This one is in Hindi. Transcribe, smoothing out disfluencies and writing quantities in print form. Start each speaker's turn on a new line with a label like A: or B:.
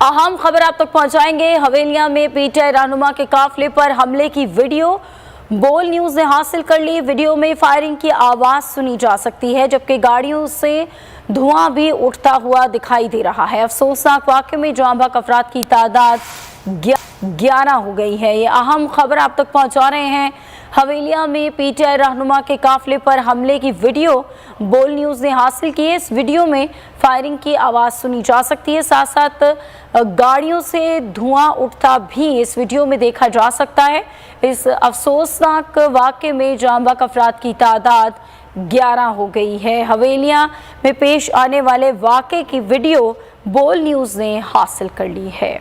A: अहम खबर आप तक पहुंचाएंगे। हवेलियां में पीटीआई रहनुमा के काफिले पर हमले की वीडियो बोल न्यूज ने हासिल कर ली। वीडियो में फायरिंग की आवाज सुनी जा सकती है, जबकि गाड़ियों से धुआं भी उठता हुआ दिखाई दे रहा है। अफसोसनाक वाकये में जाँ बहक अफराद की तादाद 11 हो गई है। ये अहम खबर आप तक पहुंचा रहे हैं। हवेलियां में पीटीआई रहनुमा के काफिले पर हमले की वीडियो बोल न्यूज ने हासिल की है। इस वीडियो में फायरिंग की आवाज सुनी जा सकती है, साथ साथ गाड़ियों से धुआं उठता भी इस वीडियो में देखा जा सकता है। इस अफसोसनाक वाकये में जाँ बहक अफराद की तादाद 11 हो गई है। हवेलियां में पेश आने वाले वाकये की वीडियो बोल न्यूज ने हासिल कर ली है।